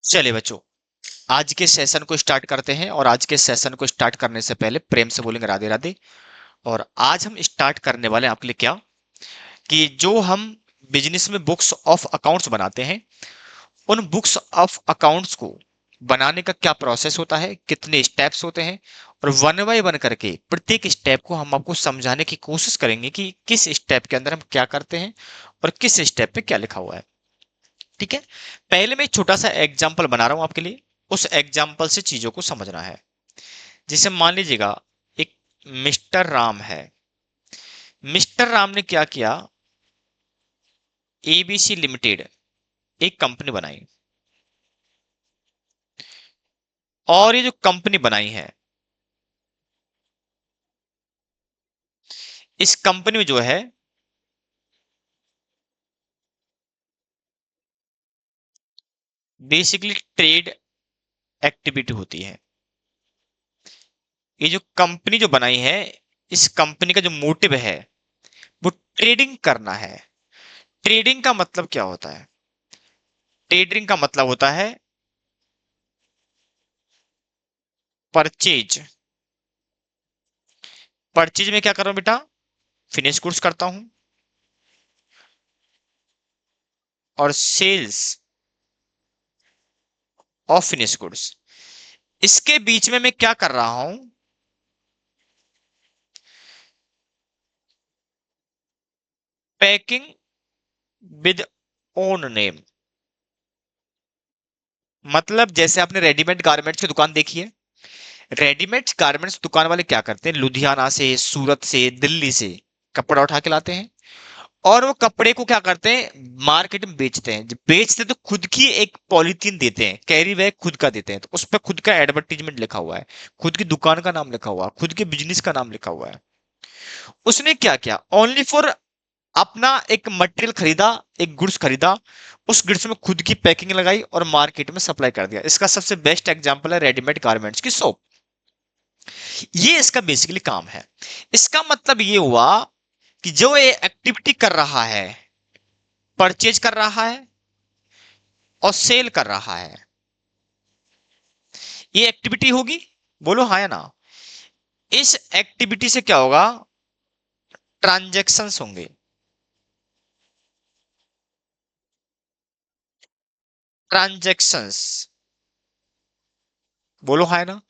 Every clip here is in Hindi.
चलिए बच्चों, आज के सेशन को स्टार्ट करते हैं। और आज के सेशन को स्टार्ट करने से पहले प्रेम से बोलेंगे राधे राधे। और आज हम स्टार्ट करने वाले हैं आपके लिए क्या, कि जो हम बिजनेस में बुक्स ऑफ अकाउंट्स बनाते हैं, उन बुक्स ऑफ अकाउंट्स को बनाने का क्या प्रोसेस होता है, कितने स्टेप्स होते हैं, और वन बाय वन करके प्रत्येक स्टेप को हम आपको समझाने की कोशिश करेंगे कि किस स्टेप के अंदर हम क्या करते हैं और किस स्टेप पे क्या लिखा हुआ है। ठीक है। पहले मैं एक छोटा सा एग्जाम्पल बना रहा हूं आपके लिए। उस एग्जाम्पल से चीजों को समझना है। जैसे मान लीजिएगा, एक मिस्टर राम है। मिस्टर राम ने क्या किया, एबीसी लिमिटेड एक कंपनी बनाई। और ये जो कंपनी बनाई है, इस कंपनी में जो है बेसिकली ट्रेड एक्टिविटी होती है। ये जो कंपनी जो बनाई है, इस कंपनी का जो मोटिव है वो ट्रेडिंग करना है। ट्रेडिंग का मतलब क्या होता है? ट्रेडिंग का मतलब होता है परचेज। परचेज में क्या कर रहा हूं बेटा, फिनिश गुड्स करता हूं। और सेल्स ऑफ फिनिश गुड्स, इसके बीच में मैं क्या कर रहा हूं, पैकिंग विद ओन नेम। मतलब जैसे आपने रेडीमेड गारमेंट्स की दुकान देखी है। रेडीमेड गारमेंट्स दुकान वाले क्या करते हैं, लुधियाना से, सूरत से, दिल्ली से कपड़ा उठा के लाते हैं। और वो कपड़े को क्या करते हैं, मार्केट में बेचते हैं। जब बेचते हैं तो खुद की एक पॉलीथीन देते हैं, कैरी बैग खुद का देते हैं, तो उस पर खुद का एडवर्टीजमेंट लिखा हुआ है, खुद की दुकान का नाम लिखा हुआ है, खुद के बिजनेस का नाम लिखा हुआ है। उसने क्या किया, ओनली फॉर अपना एक मटेरियल खरीदा, एक गुड्स खरीदा, उस गुड्स में खुद की पैकिंग लगाई और मार्केट में सप्लाई कर दिया। इसका सबसे बेस्ट एग्जांपल है रेडीमेड गारमेंट्स की शॉप। ये इसका बेसिकली काम है। इसका मतलब ये हुआ कि जो ये एक्टिविटी कर रहा है, परचेज कर रहा है और सेल कर रहा है, ये एक्टिविटी होगी। बोलो हाँ या ना। इस एक्टिविटी से क्या होगा, ट्रांजैक्शंस होंगे। ट्रांजैक्शंस, बोलो हाँ या ना।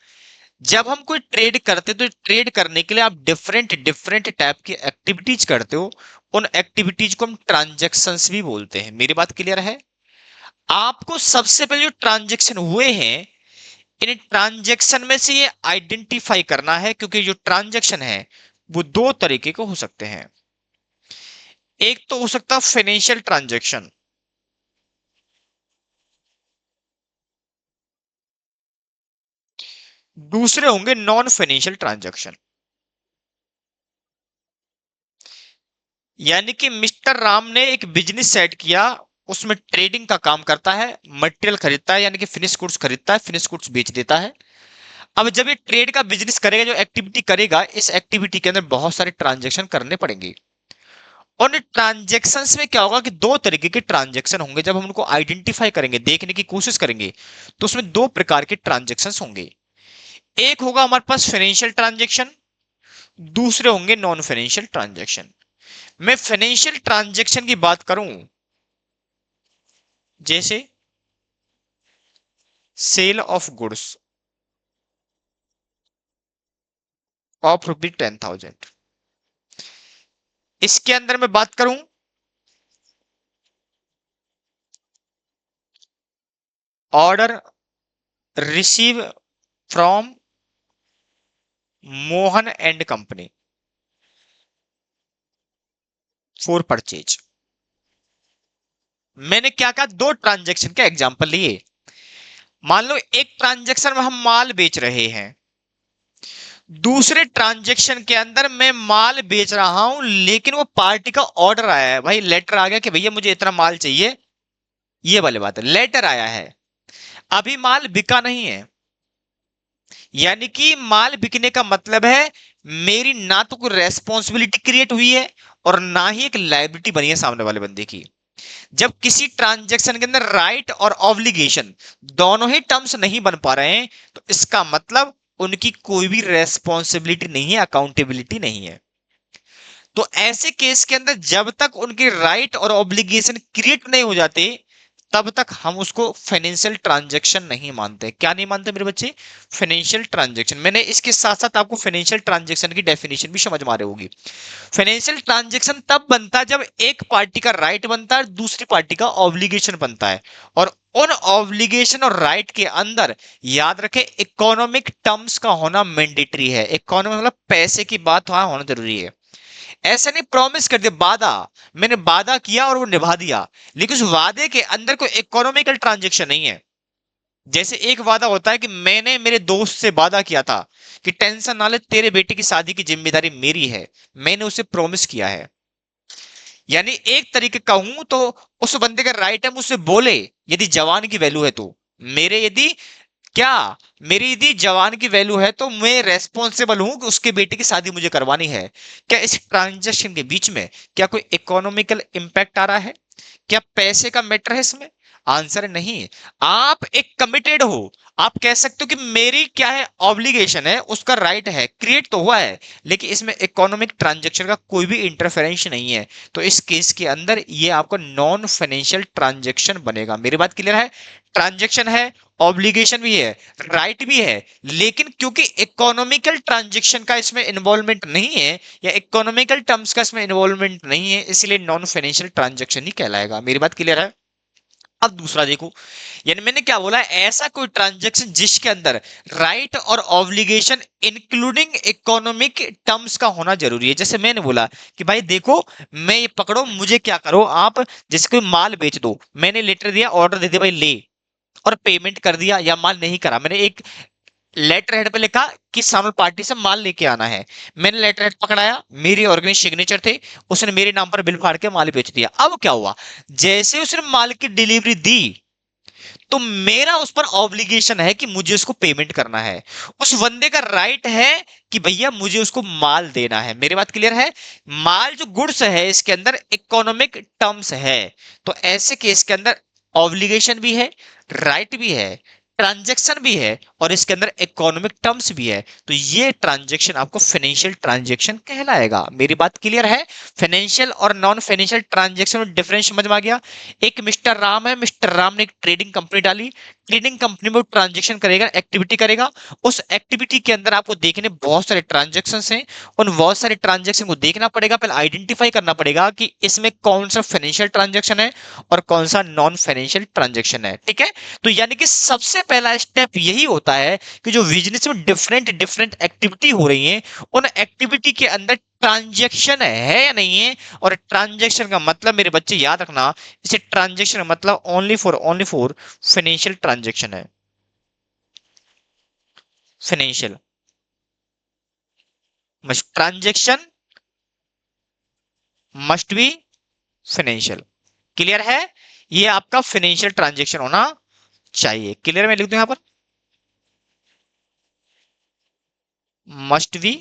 जब हम कोई ट्रेड करते हैं तो ट्रेड करने के लिए आप डिफरेंट डिफरेंट टाइप की एक्टिविटीज करते हो। उन एक्टिविटीज को हम ट्रांजैक्शंस भी बोलते हैं। मेरी बात क्लियर है? आपको सबसे पहले जो ट्रांजैक्शन हुए हैं, इन ट्रांजैक्शन में से ये आइडेंटिफाई करना है, क्योंकि जो ट्रांजैक्शन है वो दो तरीके के हो सकते हैं। एक तो हो सकता है फाइनेंशियल ट्रांजैक्शन, दूसरे होंगे नॉन फाइनेंशियल ट्रांजैक्शन। यानी कि मिस्टर राम ने एक बिजनेस सेट किया, उसमें ट्रेडिंग का काम करता है, मटेरियल खरीदता है, यानी कि फिनिश गुड्स खरीदता है, फिनिश गुड्स बेच देता है। अब जब ये ट्रेड का बिजनेस करेगा, जो एक्टिविटी करेगा, इस एक्टिविटी के अंदर बहुत सारे ट्रांजैक्शन करने पड़ेंगे। और ट्रांजैक्शंस में क्या होगा कि दो तरीके के ट्रांजैक्शन होंगे। जब हम उनको आइडेंटिफाई करेंगे, देखने की कोशिश करेंगे, तो उसमें दो प्रकार के ट्रांजैक्शंस होंगे। एक होगा हमारे पास फाइनेंशियल ट्रांजैक्शन, दूसरे होंगे नॉन फाइनेंशियल ट्रांजैक्शन। मैं फाइनेंशियल ट्रांजैक्शन की बात करूं, जैसे सेल ऑफ गुड्स ऑफ ₹10,000, इसके अंदर मैं बात करूं order receive from Mohan and company for purchase. मैंने क्या कहा, दो ट्रांजैक्शन के एग्जांपल लिए। मान लो एक ट्रांजैक्शन में हम माल बेच रहे हैं, दूसरे ट्रांजैक्शन के अंदर मैं माल बेच रहा हूं, लेकिन वो पार्टी का ऑर्डर आया है, भाई लेटर आ गया कि भैया मुझे इतना माल चाहिए। ये वाली बात है, लेटर आया है, अभी माल बिका नहीं है। यानी कि माल बिकने का मतलब है मेरी ना तो कोई रेस्पॉन्सिबिलिटी क्रिएट हुई है और ना ही एक लायबिलिटी बनी है सामने वाले बंदे की। जब किसी ट्रांजैक्शन के अंदर राइट और ऑब्लिगेशन दोनों ही टर्म्स नहीं बन पा रहे हैं, तो इसका मतलब उनकी कोई भी रेस्पॉन्सिबिलिटी नहीं है, अकाउंटेबिलिटी नहीं है। तो ऐसे केस के अंदर जब तक उनके राइट और ऑब्लिगेशन क्रिएट नहीं हो जाते, तब तक हम उसको फाइनेंशियल ट्रांजैक्शन नहीं मानते। क्या नहीं मानते मेरे बच्चे? Financial transaction. मैंने इसके साथ साथ आपको फाइनेंशियल ट्रांजैक्शन की डेफिनेशन भी समझ में आ रही होगी। फाइनेंशियल ट्रांजैक्शन तब बनता है जब एक पार्टी का राइट बनता है, दूसरी पार्टी का ऑब्लिगेशन बनता है, और उन ऑब्लिगेशन और राइट के अंदर याद रखें इकोनॉमिक टर्म्स का होना मैंडेटरी है। इकोनॉमिक मतलब पैसे की बात वहां होना जरूरी है। ऐसे नहीं प्रॉमिस कर दिया, वादा, मैंने वादा किया और वो निभा दिया, लेकिन उस वादे के अंदर कोई इकोनॉमिकल ट्रांजैक्शन नहीं है। जैसे एक वादा होता है कि मैंने मेरे दोस्त से वादा किया था कि टेंशन ना ले, तेरे बेटे की शादी की जिम्मेदारी मेरी है, मैंने उसे प्रॉमिस किया है। यानी एक तरीके का हूं तो उस बंदे का राइट है मुझसे बोले, यदि जवान की वैल्यू है तो। मेरे यदि क्या मेरी यदि जवान की वैल्यू है तो मैं रेस्पॉन्सिबल हूं कि उसके बेटे की शादी मुझे करवानी है। क्या इस ट्रांजैक्शन के बीच में क्या कोई इकोनॉमिकल इंपैक्ट आ रहा है? क्या पैसे का मैटर है इसमें? आंसर है नहीं। आप एक कमिटेड हो, आप कह सकते हो कि मेरी क्या है, ऑब्लिगेशन है, उसका राइट है, क्रिएट तो हुआ है, लेकिन इसमें इकोनॉमिक ट्रांजैक्शन का कोई भी इंटरफेरेंस नहीं है। तो इस केस के अंदर ये आपको नॉन फाइनेंशियल ट्रांजैक्शन बनेगा। मेरी बात क्लियर है? ट्रांजैक्शन है, ऑब्लिगेशन भी है, राइट भी है, लेकिन क्योंकि इकोनॉमिकल ट्रांजैक्शन का इसमें इन्वॉल्वमेंट नहीं है, या इकोनॉमिकल टर्म्स का इसमें इन्वॉल्वमेंट नहीं है, इसलिए नॉन फाइनेंशियल ट्रांजैक्शन ही कहलाएगा। मेरी बात क्लियर है? अब दूसरा देखो, यानी मैंने क्या बोला, ऐसा कोई ट्रांजैक्शन जिसके अंदर राइट और ऑब्लिगेशन इंक्लूडिंग इकोनॉमिक टर्म्स का होना जरूरी है। जैसे मैंने बोला कि भाई देखो, मैं ये पकड़ो, मुझे क्या करो आप, जैसे कोई माल बेच दो, मैंने लेटर दिया, ऑर्डर दे दिया, भाई ले, और पेमेंट कर दिया या माल नहीं करा, मैंने एक लेटर हेड पे लिखा कि सामने पार्टी से माल लेके आना है, मैंने लेटर हेड पकड़ाया, मेरी ऑर्गेनाइज सिग्नेचर थे, उसने मेरे नाम पर बिल फाड़ के माल बेच दिया। अब क्या हुआ, जैसे उसने माल की डिलीवरी दी, तो मेरा उस पर ऑब्लिगेशन है कि मुझे उसको पेमेंट करना है। उस बंदे का राइट है कि भैया मुझे उसको माल देना है। मेरी बात क्लियर है? माल जो गुड्स है, इसके अंदर इकोनॉमिक टर्म्स है, तो ऐसे केस के अंदर ऑब्लिगेशन भी है, राइट भी है, ट्रांजैक्शन भी है, और इसके अंदर इकोनॉमिक टर्म्स भी है। तो ये ट्रांजैक्शन आपको फाइनेंशियल ट्रांजैक्शन कहलाएगा। मेरी बात क्लियर है? फाइनेंशियल और नॉन फाइनेंशियल ट्रांजैक्शन में डिफरेंस समझ में आ गया? एक मिस्टर राम है, मिस्टर राम ने एक ट्रेडिंग कंपनी डाली, ट्रेडिंग कंपनी में ट्रांजैक्शन करेगा, एक्टिविटी करेगा, उस एक्टिविटी के अंदर आपको देखने बहुत सारे ट्रांजैक्शन हैं, उन बहुत सारे ट्रांजैक्शन को देखना पड़ेगा, पहले आइडेंटिफाई करना पड़ेगा कि इसमें कौन सा फाइनेंशियल ट्रांजैक्शन है और कौन सा नॉन फाइनेंशियल ट्रांजैक्शन है। ठीक है? तो यानी कि सबसे पहला स्टेप यही होता है कि जो बिजनेस में डिफरेंट डिफरेंट एक्टिविटी हो रही है, उन एक्टिविटी के अंदर ट्रांजैक्शन है या नहीं है। और ट्रांजैक्शन का मतलब मेरे बच्चे याद रखना, इसे ट्रांजैक्शन मतलब ओनली फॉर फाइनेंशियल ट्रांजैक्शन है। Financial must transaction must be financial. Clear है? ये आपका फाइनेंशियल ट्रांजैक्शन होना चाहिए। क्लियर? मैं लिख दूं यहां पर, must be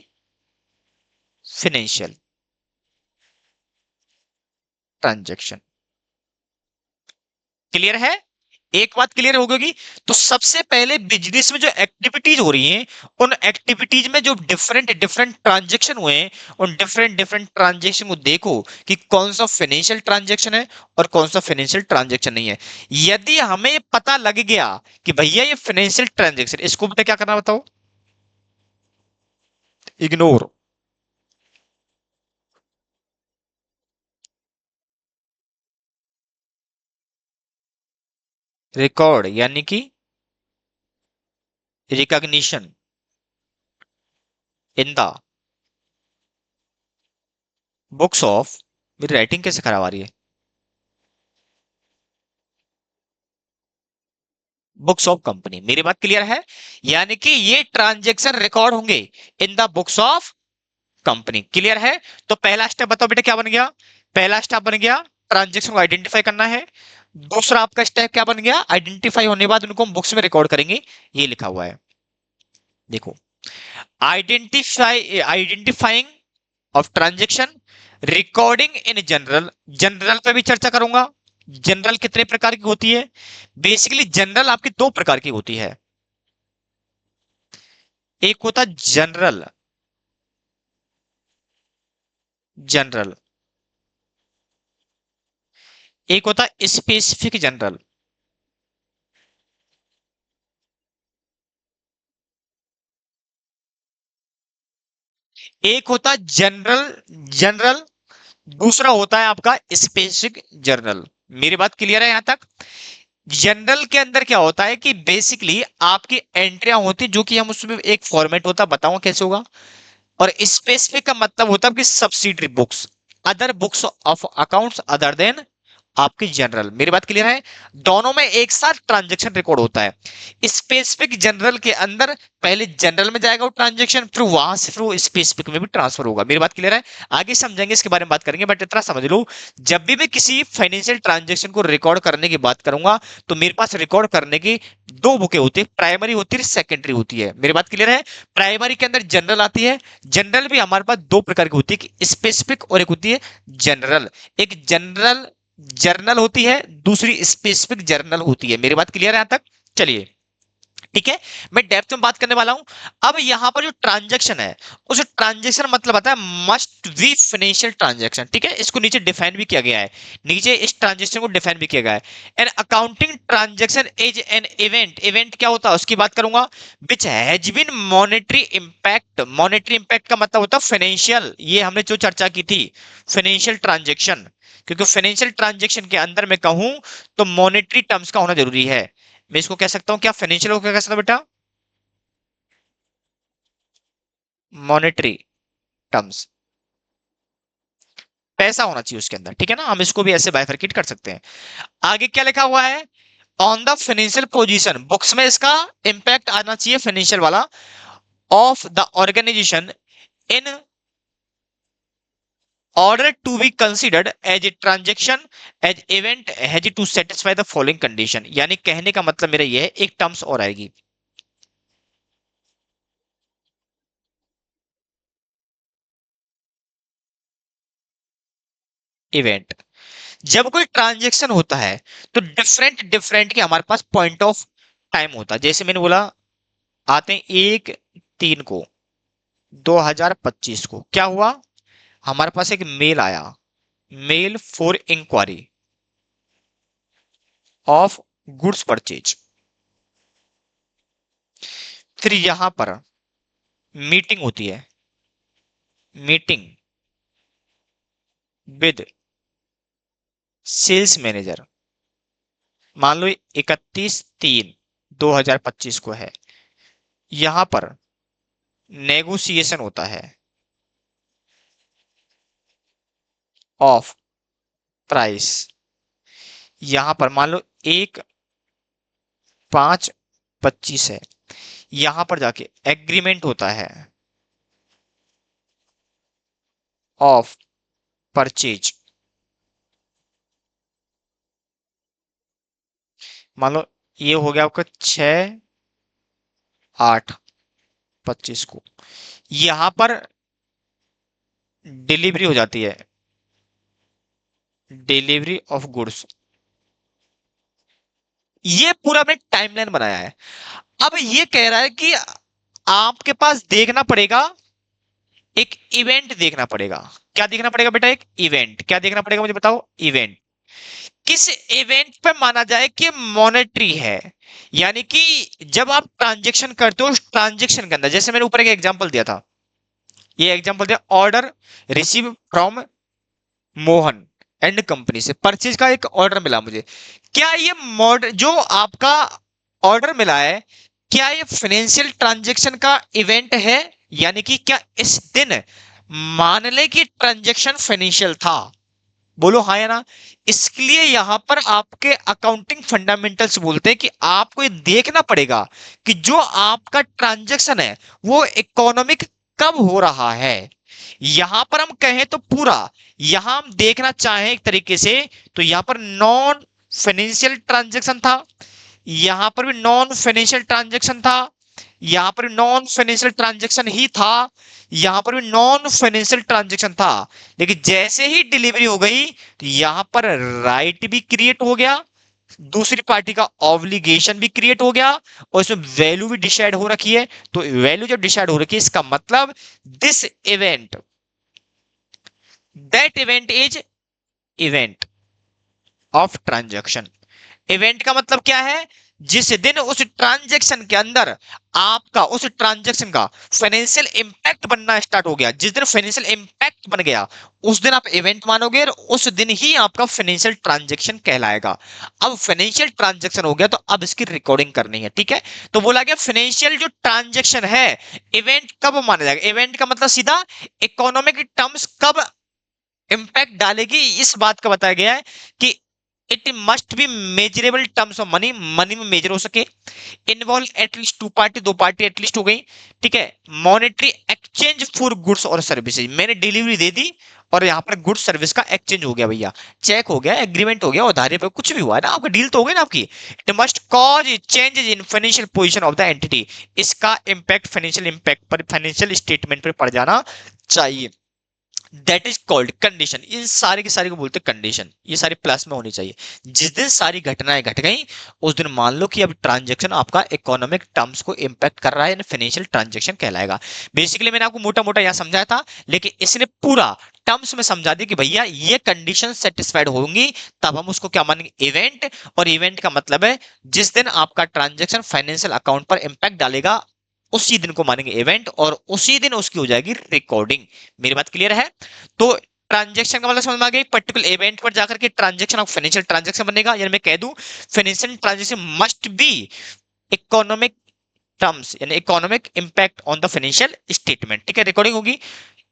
financial transaction. Clear है? एक बात क्लियर हो गई। तो सबसे पहले बिजनेस में जो एक्टिविटीज हो रही हैं, उन एक्टिविटीज में जो डिफरेंट डिफरेंट ट्रांजैक्शन हुए हैं, उन डिफरेंट डिफरेंट ट्रांजैक्शन को देखो कि कौन सा फाइनेंशियल ट्रांजैक्शन है और कौन सा फाइनेंशियल ट्रांजैक्शन नहीं है। यदि हमें पता लग गया कि भैया ये फाइनेंशियल ट्रांजैक्शन, इसको बेटा क्या करना बताओ? इग्नोर। रिकॉर्ड यानी कि recognition in the books of, मेरी राइटिंग कैसे खराब आ रही है, बुक्स ऑफ कंपनी। मेरी बात क्लियर है? यानी कि ये ट्रांजैक्शन रिकॉर्ड होंगे in the books of company. Clear है? तो पहला स्टेप बताओ बेटा क्या बन गया? पहला स्टेप बन गया ट्रांजैक्शन को आइडेंटिफाई करना है। दूसरा आपका स्टेप क्या बन गया? आइडेंटिफाई होने के बाद उनको हम बुक्स में रिकॉर्ड करेंगे। ये लिखा हुआ है, देखो, identifying of transaction, recording in general, general पे भी चर्चा करूंगा, जनरल कितने प्रकार की होती है? बेसिकली जनरल आपकी दो प्रकार की होती है। एक होता जनरल, जनरल, एक होता स्पेसिफिक जनरल। एक होता जनरल, जनरल, दूसरा होता है आपका स्पेसिफिक जनरल। मेरी बात क्लियर है यहां तक? जनरल के अंदर क्या होता है कि बेसिकली आपकी एंट्रियां होती जो कि हम उसमें एक फॉर्मेट होता, बताऊं कैसे होगा। और स्पेसिफिक का मतलब होता है कि subsidiary books, other books of accounts other than आपकी जनरल। मेरी बात क्लियर है? दोनों में एक साथ ट्रांजैक्शन रिकॉर्ड होता है। स्पेसिफिक जनरल के अंदर पहले जनरल में जाएगा वो ट्रांजैक्शन, फिर वहां से फिर वो स्पेसिफिक में भी ट्रांसफर होगा। मेरी बात क्लियर है? आगे समझेंगे, इसके बारे में बात करेंगे, बट इतना समझ लो, जब भी मैं किसी फाइनेंशियल ट्रांजैक्शन को रिकॉर्ड करने की बात करूंगा तो मेरे पास रिकॉर्ड करने की दो बुकें होती है, प्राइमरी होती है, सेकेंडरी होती है। मेरी बात क्लियर है? प्राइमरी के अंदर जनरल आती है। जनरल भी हमारे पास दो प्रकार की होती है, कि स्पेसिफिक और एक होती है जनरल। एक जनरल जर्नल होती है, दूसरी स्पेसिफिक जर्नल होती है। मेरी बात क्लियर है यहां तक? चलिए, ठीक है, मैं डेप्थ में बात करने वाला हूं। अब यहां पर जो ट्रांजैक्शन है, उस ट्रांजैक्शन मतलब आता है मस्ट बी फाइनेंशियल ट्रांजैक्शन। ठीक है, इसको नीचे डिफाइन भी किया गया है, नीचे इस ट्रांजैक्शन को डिफाइन भी किया गया है। An accounting transaction is an event, event क्या होता है उसकी बात करूंगा, which has been monetary impact. Monetary impact का मतलब होता है फाइनेंशियल, ये हमने जो चर्चा की थी, फाइनेंशियल ट्रांजैक्शन। क्योंकि फाइनेंशियल ट्रांजैक्शन के अंदर मैं कहूं तो मॉनेटरी टर्म्स का होना जरूरी है। मैं इसको कह सकता हूं क्या, फाइनेंशियल को क्या कह सकता हूं बेटा? मॉनेटरी टर्म्स, पैसा होना चाहिए उसके अंदर। ठीक है ना, हम इसको भी ऐसे बाइफरकेट कर सकते हैं। आगे क्या लिखा हुआ है, on the financial position, books में इसका इंपैक्ट आना चाहिए फाइनेंशियल वाला, of the organisation in order to be considered as a transaction as event has to satisfy the following condition। यानी कहने का मतलब मेरा यह है, एक टर्म्स और आएगी, इवेंट। जब कोई ट्रांजेक्शन होता है तो डिफरेंट डिफरेंट के हमारे पास पॉइंट ऑफ टाइम होता है। जैसे मैंने बोला, आते हैं 1/3 को 2025 को, क्या हुआ, हमारे पास एक मेल आया, mail for inquiry of goods purchase. फिर यहां पर मीटिंग होती है, मीटिंग विद सेल्स मैनेजर, मान लो 31/3/2025 को है। यहां पर नेगोशिएशन होता है ऑफ प्राइस। यहां पर मान लो 1/5/25 है, यहां पर जाके एग्रीमेंट होता है ऑफ परचेज। मान लो ये हो गया आपका 6/8/25 को, यहां पर डिलीवरी हो जाती है, डिलीवरी ऑफ गुड्स। ये पूरा हमने टाइमलाइन बनाया है। अब ये कह रहा है कि आपके पास देखना पड़ेगा, एक इवेंट देखना पड़ेगा। क्या देखना पड़ेगा बेटा? एक इवेंट। क्या देखना पड़ेगा मुझे बताओ? इवेंट। किस इवेंट पे माना जाए कि मॉनेटरी है, यानी कि जब आप ट्रांजेक्शन करते हो, उस ट्रांजेक्शन के अंदर, जैसे मैंने ऊपर एक एग्जांपल दिया था, ये एग्जांपल दिया, order receive from Mohan and company से, परचेज का एक ऑर्डर मिला मुझे। क्या ये मॉडल जो आपका ऑर्डर मिला है, क्या ये फाइनेंशियल ट्रांजैक्शन का इवेंट है? यानी कि क्या इस दिन मान ले कि ट्रांजैक्शन फाइनेंशियल था? बोलो हाँ या ना। इसके लिए यहां पर आपके अकाउंटिंग फंडामेंटल्स बोलते हैं कि आपको ये देखना पड़ेगा कि जो आपका ट्रांजैक्शन है वो इकोनॉमिक कब हो रहा है। यहां पर हम कहें तो पूरा, यहां हम देखना चाहें एक तरीके से, तो यहां पर नॉन फाइनेंशियल ट्रांजैक्शन था, यहां पर भी नॉन फाइनेंशियल ट्रांजैक्शन था, यहां पर नॉन फाइनेंशियल ट्रांजेक्शन ही था, यहां पर भी नॉन फाइनेंशियल ट्रांजेक्शन था, लेकिन जैसे ही डिलीवरी हो गई तो यहां पर राइट भी क्रिएट हो गया, दूसरी पार्टी का ऑब्लिगेशन भी क्रिएट हो गया, और इसमें वैल्यू भी डिसाइड हो रखी है। तो वैल्यू जब डिसाइड हो रखी है, इसका मतलब this event, that event is event of transaction. Event का मतलब क्या है? जिस दिन उस ट्रांजैक्शन के अंदर आपका उस ट्रांजैक्शन का फाइनेंशियल इंपैक्ट बनना स्टार्ट हो गया, जिस दिन फाइनेंशियल इंपैक्ट बन गया उस दिन आप इवेंट मानोगे, और उस दिन ही आपका फाइनेंशियल ट्रांजैक्शन कहलाएगा। अब फाइनेंशियल ट्रांजैक्शन हो गया तो अब इसकी रिकॉर्डिंग करनी है, ठीक है। तो बोला गया फाइनेंशियल जो ट्रांजैक्शन है इवेंट कब माना जाएगा? इवेंट का मतलब सीधा इकोनॉमिक टर्म्स कब इंपैक्ट डालेगी, इस बात का बताया गया है कि it must be measurable terms of money, money में मेजर हो सके, इन्वॉल्व एटलीस्ट टू पार्टी, दो पार्टी एटलीस्ट हो गई, ठीक है। मॉनेटरी एक्सचेंज फॉर गुड्स और सर्विसेज, मैंने डिलीवरी दे दी और यहाँ पर गुड्स सर्विस का एक्सचेंज हो गया भैया, चेक हो गया, एग्रीमेंट हो गया, उधारी पे कुछ भी हुआ है ना, आपका डील तो हो गई ना आपकी। It must cause changes in financial position of the entity, इसका इंपैक्ट फाइनेंशियल इंपैक्ट पर, फाइनेंशियल स्टेटमेंट पर पड़ जाना चाहिए। That is called condition. ये सारे के सारे को बोलते हैं कंडीशन, ये सारे प्लस में होनी चाहिए। जिस दिन सारी घटनाएं घट गई उस दिन मान लो कि अब ट्रांजैक्शन आपका इकोनॉमिक टर्म्स को इंपैक्ट कर रहा है, फाइनेंशियल ट्रांजैक्शन कहलाएगा। बेसिकली मैंने आपको मोटा मोटा यहां समझाया था, लेकिन इसने पूरा टर्म्स में समझा दिया कि भैया ये कंडीशन सेटिस्फाइड होंगी तब हम उसको क्या मानेंगे? इवेंट। और इवेंट का मतलब है जिस दिन आपका ट्रांजैक्शन फाइनेंशियल अकाउंट पर इंपैक्ट डालेगा उसी दिन को मानेंगे इवेंट, और उसी दिन उसकी हो जाएगी रिकॉर्डिंग। मेरी बात क्लियर है? तो ट्रांजैक्शन का मतलब समझ में आ गया, पर्टिकुलर इवेंट पर जाकर के ट्रांजैक्शन ऑफ फाइनेंशियल ट्रांजैक्शन बनेगा, यानी मैं कह दूं financial transaction must be economic terms, यानी economic impact on the financial statement, ठीक है। रिकॉर्डिंग होगी।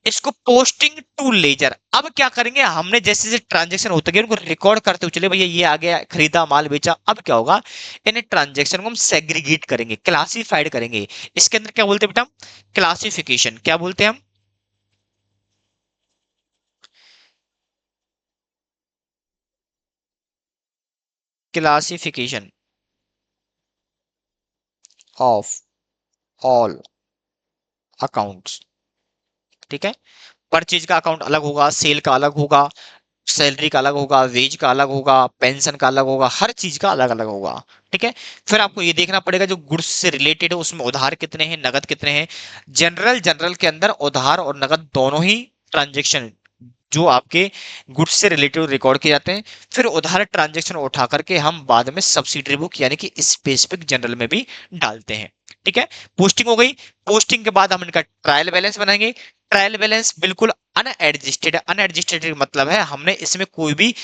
इसको पोस्टिंग टू लेजर, अब क्या करेंगे हमने, जैसे जैसे ट्रांजैक्शन होते गए उनको रिकॉर्ड करते हुए चले, भैया ये आ गया, खरीदा माल बेचा। अब क्या होगा, इन ट्रांजैक्शन को हम सेग्रीगेट करेंगे, क्लासिफाइड करेंगे। इसके अंदर क्या बोलते हैं बेटा? क्लासिफिकेशन। क्या बोलते हैं हम? क्लासिफिकेशन ऑफ ऑल अकाउंट्स, ठीक है। परचेज का अकाउंट अलग होगा, सेल का अलग होगा, सैलरी का अलग होगा, वेज का अलग होगा, पेंशन का अलग होगा, हर चीज का अलग अलग होगा, ठीक है। फिर आपको ये देखना पड़ेगा जो गुड्स से रिलेटेड है उसमें उधार कितने हैं, नगद कितने हैं। जनरल जनरल के अंदर उधार और नगद दोनों ही ट्रांजेक्शन जो आपके गुड्स से रिलेटेड रिकॉर्ड किए जाते हैं। फिर उधार ट्रांजेक्शन उठा करके हम बाद में सब्सिडरी बुक यानी कि स्पेसिफिक जनरल में भी डालते हैं, ठीक है। पोस्टिंग हो गई। पोस्टिंग के बाद हम इनका ट्रायल बैलेंस बनाएंगे। ट्रायल बैलेंस बिल्कुल अनएडजस्टेड है। अनएडजस्टेड मतलब है हमने इसमें कोई भी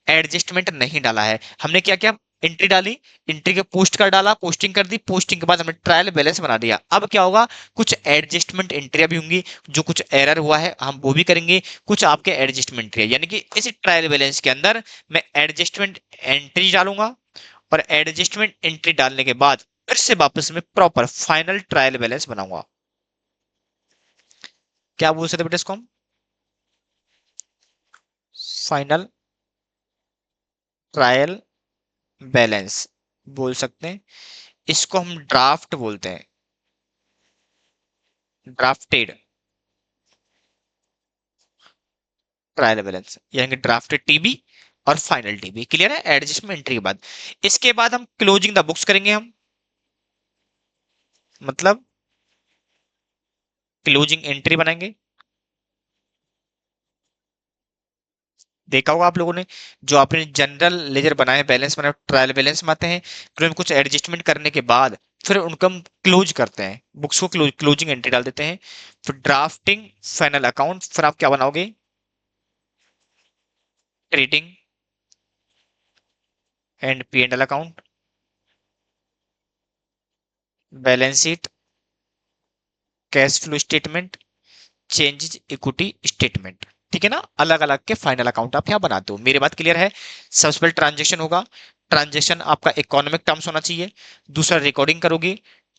एडजस्टमेंट नहीं डाला है। हमने क्या किया, एंट्री डाली, एंट्री के पोस्ट कर डाला, पोस्टिंग कर दी, पोस्टिंग के बाद हमने ट्रायल बैलेंस बना दिया। अब क्या होगा, कुछ एडजस्टमेंट एंट्रियां भी होंगी, जो कुछ एरर हुआ है हम वो भी करेंगे, कुछ आपके एडजस्टमेंट है, यानी कि इस ट्रायल बैलेंस के अंदर मैं एडजस्टमेंट एंट्री डालूंगा, और एडजस्टमेंट एंट्री डालने के बाद फिर से वापस में प्रॉपर फाइनल ट्रायल बैलेंस बनाऊंगा। क्या बोल सकते बेटा इसको हम? फाइनल ट्रायल बैलेंस बोल सकते हैं। इसको हम ड्राफ्ट बोलते हैं, ड्राफ्टेड ट्रायल बैलेंस, यानी कि ड्राफ्टेड टीबी और फाइनल टीबी। क्लियर है? एडजस्टमेंट एंट्री के बाद इसके बाद हम क्लोजिंग द बुक्स करेंगे। हम मतलब क्लोजिंग एंट्री बनाएंगे। देखा होगा आप लोगों ने, जो आपने जनरल लेजर बनाए, बैलेंस बनाए, ट्रायल बैलेंस में आते हैं, फिर उनको कुछ एडजस्टमेंट करने के बाद फिर उनको हम क्लोज करते हैं, बुक्स को क्लोजिंग एंट्री डाल देते हैं। फिर ड्राफ्टिंग फाइनल अकाउंट, फिर आप क्या बनाओगे, trading and P and L account, balance sheet, cash flow statement, changes equity statement, ठीक है ना। अलग अलग के फाइनल अकाउंट आप यहाँ बनाते हो। मेरी बात क्लियर है? सबसे पहले ट्रांजेक्शन होगा, ट्रांजेक्शन आपका इकोनॉमिक टर्म्स होना चाहिए। दूसरा रिकॉर्डिंग करोगे,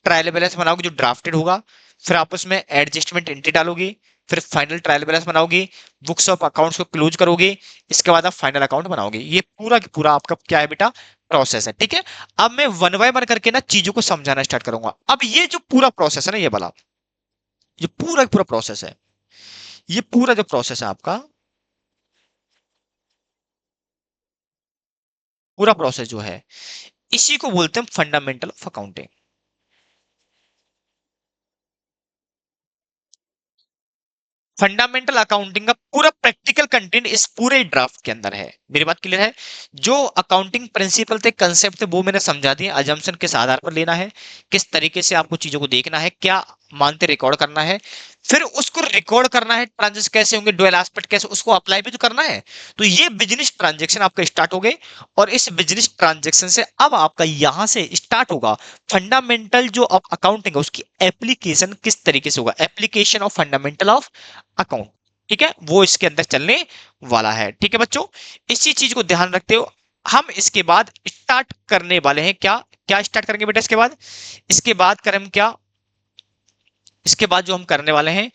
ट्रायल बैलेंस बनाओगे जो ड्राफ्टेड होगा, फिर आप उसमें एडजस्टमेंट एंट्री डालोगे, फिर फाइनल ट्रायल बैलेंस बनाओगे, बुक्स ऑफ अकाउंट्स को क्लोज करोगे, इसके बाद आप फाइनल अकाउंट बनाओगे। ये पूरा की पूरा आपका क्या है बेटा, प्रोसेस है, ठीक है। अब मैं वन बाय वन करके ना चीजों को समझाना स्टार्ट करूंगा। अब ये जो पूरा प्रोसेस है ना, ये वाला, ये पूरा पूरा प्रोसेस है, ये पूरा जो प्रोसेस है आपका, पूरा प्रोसेस जो है, इसी को बोलते हैं fundamental of accounting. Fundamental accounting का पूरा प्रैक्टिकल कंटेंट इस पूरे ड्राफ्ट के अंदर है। मेरी बात क्लियर है? जो अकाउंटिंग प्रिंसिपल थे, कंसेप्ट थे, वो मैंने समझा दिए। अजम्पशन किस आधार पर लेना है, किस तरीके से आपको चीजों को देखना है, क्या मानते रिकॉर्ड करना है, फिर उसको रिकॉर्ड करना है, ट्रांजेक्शन कैसे होंगे, डुअल एस्पेक्ट कैसे, उसको अप्लाई भी तो करना है। तो ये बिजनेस ट्रांजेक्शन आपका स्टार्ट हो गए, और इस बिजनेस ट्रांजेक्शन से अब आपका यहां से स्टार्ट होगा फंडामेंटल जो अकाउंटिंग है उसकी एप्लीकेशन किस तरीके से होगा, application of fundamental of account, ठीक है, वो इसके अंदर चलने वाला है। ठीक है बच्चों, इसी चीज को ध्यान रखते हो हम इसके बाद स्टार्ट करने वाले हैं। क्या क्या स्टार्ट करेंगे बेटा इसके बाद? इसके बाद करें क्या, इसके बाद जो हम करने वाले हैं,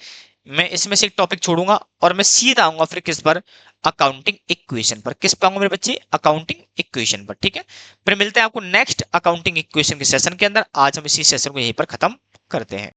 मैं इसमें से एक टॉपिक छोड़ूंगा और मैं सीधा आऊंगा फिर किस पर, अकाउंटिंग इक्वेशन पर। किस पर आऊंगा मेरे बच्चे? अकाउंटिंग इक्वेशन पर, ठीक है। फिर मिलते हैं आपको नेक्स्ट अकाउंटिंग इक्वेशन के सेशन के अंदर। आज हम इसी सेशन को यहीं पर खत्म करते हैं।